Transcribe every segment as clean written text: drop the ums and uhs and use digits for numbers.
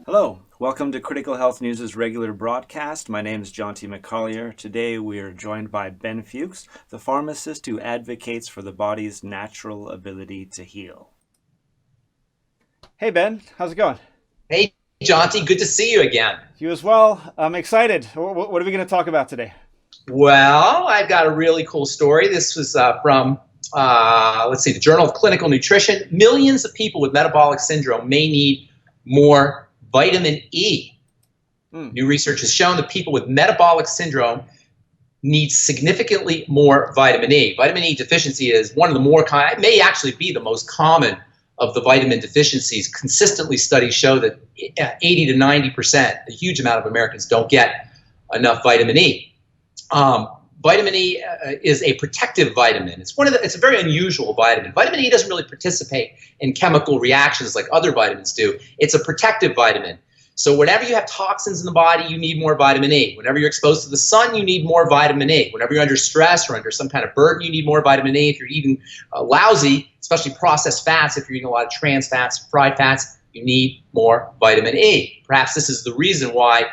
Hello, welcome to Critical Health News' regular broadcast. My name is John T. McCollier. Today we are joined by Ben Fuchs, the pharmacist who advocates for the body's natural ability to heal. Hey Ben, how's it going? Hey John T, good to see you again. You as well. I'm excited. What are we going to talk about today? Well, I've got a really cool story. This was from the Journal of Clinical Nutrition. Millions of people with metabolic syndrome may need more vitamin E. New research has shown that people with metabolic syndrome need significantly more vitamin E. Vitamin E deficiency is one of the more common, it may actually be the most common of the vitamin deficiencies. Consistently, studies show that 80 to 90%, a huge amount of Americans don't get enough vitamin E. Vitamin E is a protective vitamin. It's a very unusual vitamin. Vitamin E doesn't really participate in chemical reactions like other vitamins do. It's a protective vitamin. So whenever you have toxins in the body, you need more vitamin E. Whenever you're exposed to the sun, you need more vitamin E. Whenever you're under stress or under some kind of burden, you need more vitamin E. If you're eating lousy, especially processed fats, if you're eating a lot of trans fats, fried fats, you need more vitamin E. Perhaps this is the reason why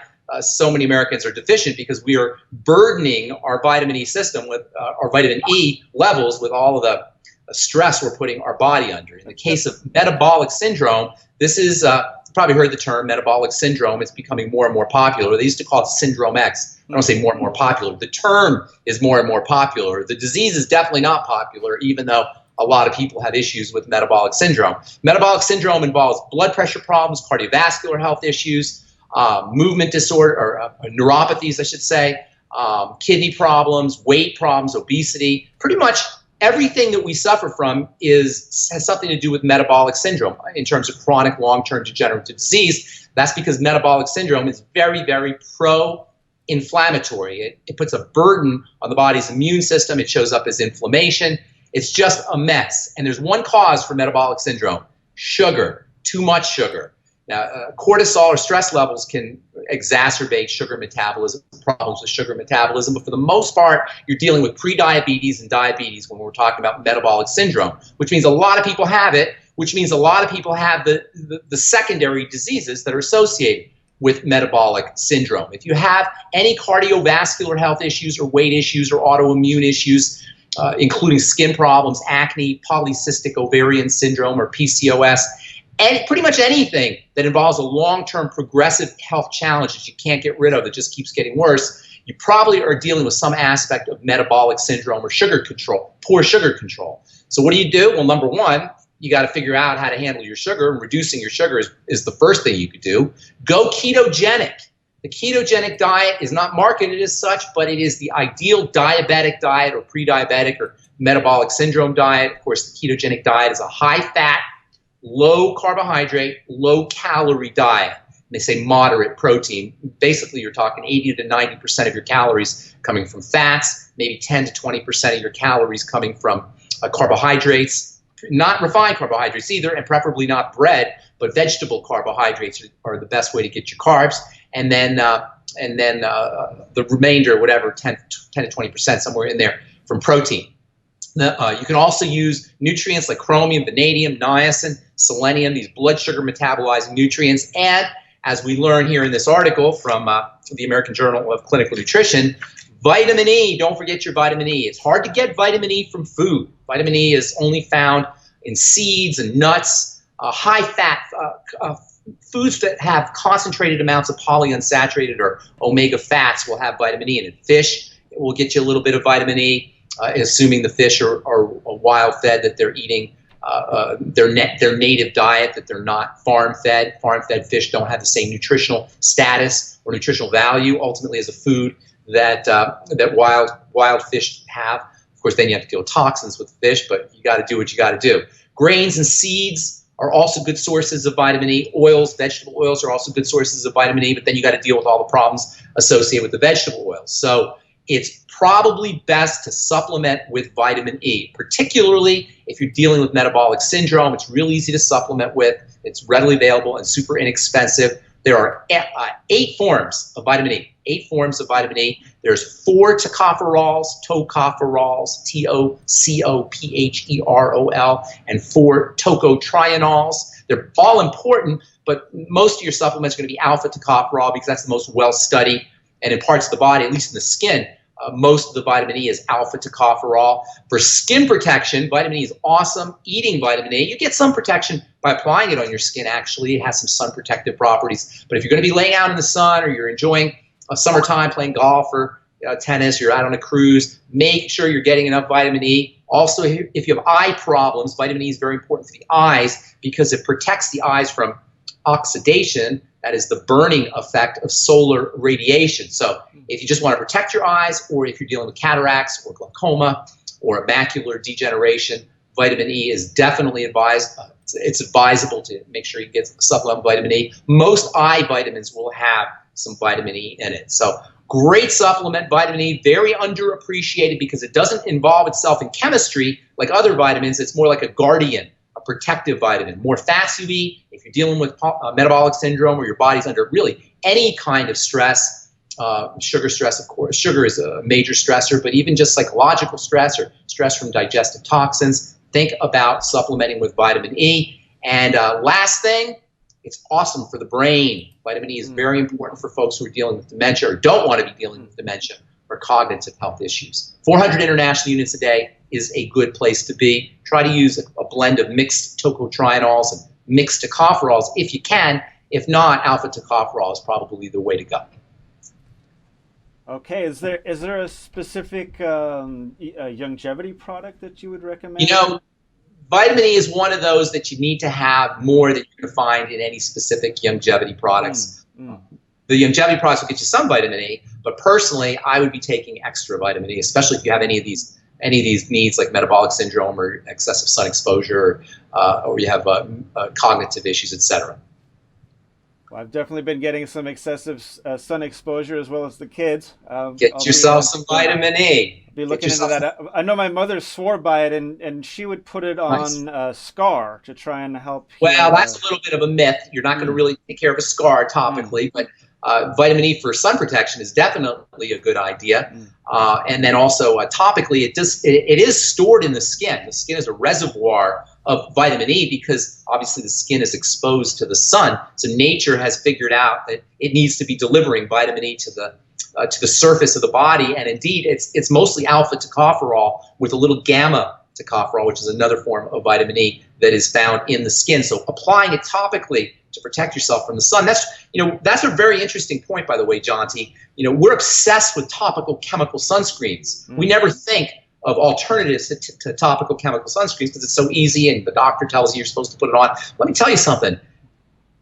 so many Americans are deficient, because we are burdening our vitamin E system with our vitamin E levels with all of the stress we're putting our body under. In the case of metabolic syndrome, this is, you've probably heard the term metabolic syndrome. It's becoming more and more popular. They used to call it Syndrome X. I don't say more and more popular. The term is more and more popular. The disease is definitely not popular, even though a lot of people have issues with metabolic syndrome. Metabolic syndrome involves blood pressure problems, cardiovascular health issues, movement disorder, or neuropathies, I should say, kidney problems, weight problems, obesity. Pretty much everything that we suffer from has something to do with metabolic syndrome in terms of chronic long-term degenerative disease. That's because metabolic syndrome is very, very pro-inflammatory. It puts a burden on the body's immune system. It shows up as inflammation. It's just a mess. And there's one cause for metabolic syndrome: sugar, too much sugar. Now, cortisol or stress levels can exacerbate sugar metabolism, problems with sugar metabolism, but for the most part, you're dealing with prediabetes and diabetes when we're talking about metabolic syndrome, which means a lot of people have it, which means a lot of people have the secondary diseases that are associated with metabolic syndrome. If you have any cardiovascular health issues or weight issues or autoimmune issues, including skin problems, acne, polycystic ovarian syndrome, or PCOS, and pretty much anything that involves a long-term progressive health challenge that you can't get rid of, that just keeps getting worse, you probably are dealing with some aspect of metabolic syndrome or sugar control, poor sugar control. So what do? Well, number one, you got to figure out how to handle your sugar, and reducing your sugar is the first thing you could do. Go ketogenic. The ketogenic diet is not marketed as such, but it is the ideal diabetic diet or pre-diabetic or metabolic syndrome diet. Of course, the ketogenic diet is a high-fat, low carbohydrate, low calorie diet. They say moderate protein. Basically, you're talking 80 to 90% of your calories coming from fats, maybe 10 to 20% of your calories coming from carbohydrates, not refined carbohydrates either, and preferably not bread, but vegetable carbohydrates are the best way to get your carbs. And then the remainder, whatever, 10 to 20%, somewhere in there, from protein. You can also use nutrients like chromium, vanadium, niacin, selenium, these blood sugar metabolizing nutrients. And as we learn here in this article from the American Journal of Clinical Nutrition, vitamin E, don't forget your vitamin E. It's hard to get vitamin E from food. Vitamin E is only found in seeds and nuts, high-fat foods that have concentrated amounts of polyunsaturated or omega fats will have vitamin E in it. Fish will get you a little bit of vitamin E. Assuming the fish are wild fed, that they're eating their native diet, that they're not farm fed. Farm fed fish don't have the same nutritional status or nutritional value ultimately as a food that wild fish have. Of course, then you have to deal with toxins with fish, but you got to do what you got to do. Grains and seeds are also good sources of vitamin E. Oils, vegetable oils, are also good sources of vitamin E, but then you got to deal with all the problems associated with the vegetable oils. So it's probably best to supplement with vitamin E, particularly if you're dealing with metabolic syndrome. It's real easy to supplement with. It's readily available and super inexpensive. There are 8 forms of vitamin E. 8 forms of vitamin E. There's 4 tocopherols, tocopherol, and 4 tocotrienols. They're all important, but most of your supplements are going to be alpha tocopherol because that's the most well-studied. And in parts of the body, at least in the skin, most of the vitamin E is alpha tocopherol. For skin protection, vitamin E is awesome. Eating vitamin E, you get some protection by applying it on your skin, actually. It has some sun protective properties. But if you're going to be laying out in the sun or you're enjoying a summertime playing golf or tennis, you're out on a cruise, make sure you're getting enough vitamin E. Also, if you have eye problems, vitamin E is very important for the eyes because it protects the eyes from oxidation. That is the burning effect of solar radiation. So if you just want to protect your eyes, or if you're dealing with cataracts or glaucoma or macular degeneration, vitamin E is definitely advised. It's advisable to make sure you get supplement vitamin E. Most eye vitamins will have some vitamin E in it. So great supplement, vitamin E, very underappreciated because it doesn't involve itself in chemistry like other vitamins. It's more like a guardian, a protective vitamin. More fats you eat, if you're dealing with metabolic syndrome or your body's under really any kind of stress, sugar stress, of course. Sugar is a major stressor, but even just psychological stress or stress from digestive toxins, think about supplementing with vitamin E. And last thing, it's awesome for the brain. Vitamin E is very important for folks who are dealing with dementia or don't want to be dealing with dementia or cognitive health issues. 400 international units a day is a good place to be. Try to use a blend of mixed tocotrienols and mixed tocopherols if you can. If not, alpha tocopherol is probably the way to go. Okay, is there a specific Youngevity product that you would recommend? Vitamin E is one of those that you need to have more than you're going to find in any specific Youngevity products. The Youngevity products will get you some vitamin E, but personally, I would be taking extra vitamin E, especially if you have any of these needs like metabolic syndrome or excessive sun exposure, or you have cognitive issues, etc. Well, I've definitely been getting some excessive sun exposure as well as the kids. Get yourself some vitamin E. Be looking into that. I know my mother swore by it, and she would put it on a scar to try and help. Well, that's a little bit of a myth. You're not going to really take care of a scar topically, but vitamin E for sun protection is definitely a good idea. And then also topically, it is stored in the skin. The skin is a reservoir of vitamin E because obviously the skin is exposed to the sun. So nature has figured out that it needs to be delivering vitamin E to the surface of the body, and indeed it's mostly alpha tocopherol with a little gamma tocopherol, which is another form of vitamin E that is found in the skin. So applying it topically to protect yourself from the sun. That's a very interesting point, by the way, Jonty. We're obsessed with topical chemical sunscreens. We never think of alternatives to topical chemical sunscreens because it's so easy and the doctor tells you you're supposed to put it on. Let me tell you something.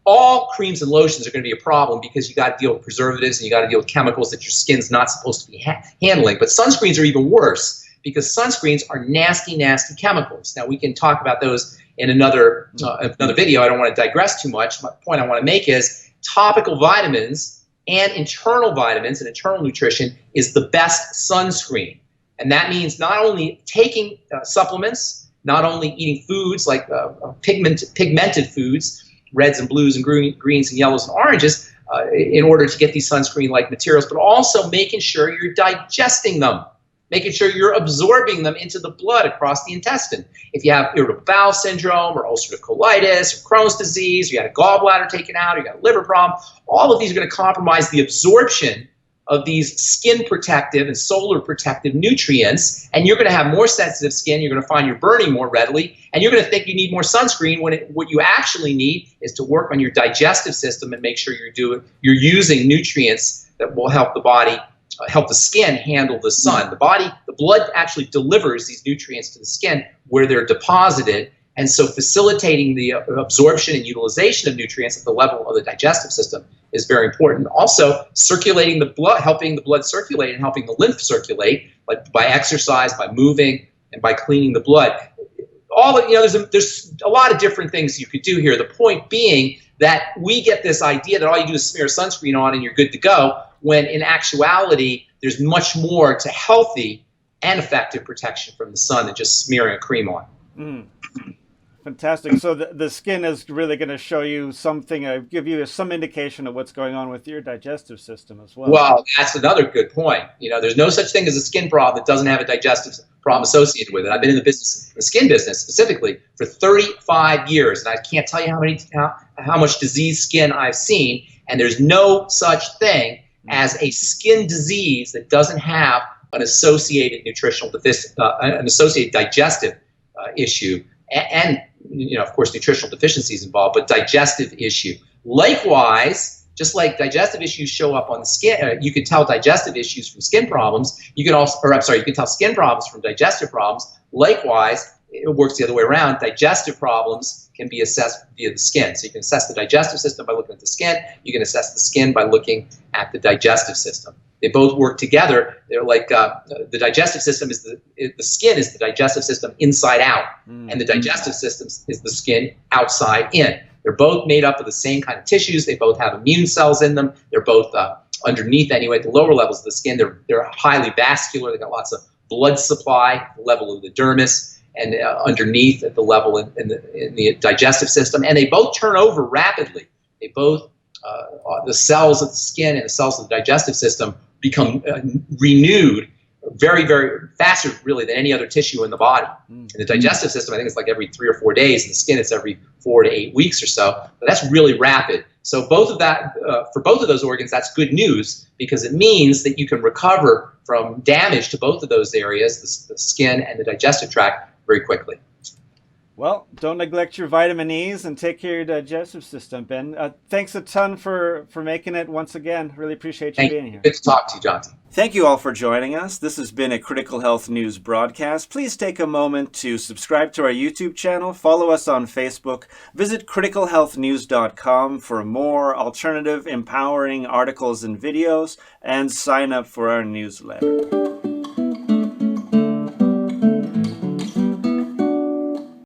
All creams and lotions are going to be a problem because you got to deal with preservatives and you got to deal with chemicals that your skin's not supposed to be handling. But sunscreens are even worse because sunscreens are nasty, nasty chemicals. Now we can talk about those in another video. I don't want to digress too much. My point I want to make is topical vitamins and internal vitamins and internal nutrition is the best sunscreen. And that means not only taking supplements, not only eating foods like pigmented foods, reds and blues and greens and yellows and oranges in order to get these sunscreen-like materials, but also making sure you're digesting them, making sure you're absorbing them into the blood across the intestine. If you have irritable bowel syndrome or ulcerative colitis or Crohn's disease, or you had a gallbladder taken out, or you got a liver problem, all of these are going to compromise the absorption of these skin protective and solar protective nutrients, and you're going to have more sensitive skin. You're going to find you're burning more readily, and you're going to think you need more sunscreen when what you actually need is to work on your digestive system and make sure you're using nutrients that will help the body, help the skin handle the sun. The blood actually delivers these nutrients to the skin where they're deposited. And so facilitating the absorption and utilization of nutrients at the level of the digestive system is very important. Also, circulating the blood, helping the blood circulate and helping the lymph circulate, like by exercise, by moving, and by cleaning the blood. There's a lot of different things you could do here. The point being that we get this idea that all you do is smear sunscreen on and you're good to go, when in actuality, there's much more to healthy and effective protection from the sun than just smearing a cream on. Fantastic. So the skin is really going to show you something, give you some indication of what's going on with your digestive system as well. Well, that's another good point. There's no such thing as a skin problem that doesn't have a digestive problem associated with it. I've been in the skin business specifically, for 35 years, and I can't tell you how much diseased skin I've seen, and there's no such thing as a skin disease that doesn't have an associated an associated digestive issue, and of course, nutritional deficiencies involved, but digestive issue. Likewise, just like digestive issues show up on the skin, you can tell digestive issues from skin problems. You can tell skin problems from digestive problems. Likewise, it works the other way around. Digestive problems can be assessed via the skin. So you can assess the digestive system by looking at the skin. You can assess the skin by looking at the digestive system. They both work together. They're like the digestive system the skin is the digestive system inside out, and the digestive system is the skin outside in. They're both made up of the same kind of tissues. They both have immune cells in them. They're both underneath anyway, at the lower levels of the skin. They're highly vascular. They've got lots of blood supply at the level of the dermis, and underneath at the level in the digestive system. And they both turn over rapidly. They both the cells of the skin and the cells of the digestive system become renewed very, very faster, really, than any other tissue in the body. In the digestive system, I think it's like every 3 or 4 days. In the skin, it's every 4 to 8 weeks or so. But that's really rapid. So for both of those organs, that's good news, because it means that you can recover from damage to both of those areas, the skin and the digestive tract, very quickly. Well, don't neglect your vitamin E's and take care of your digestive system, Ben. Thanks a ton for making it once again. Really appreciate you being here. Good to talk to you, Jonty. Thank you all for joining us. This has been a Critical Health News broadcast. Please take a moment to subscribe to our YouTube channel, follow us on Facebook, visit criticalhealthnews.com for more alternative, empowering articles and videos, and sign up for our newsletter.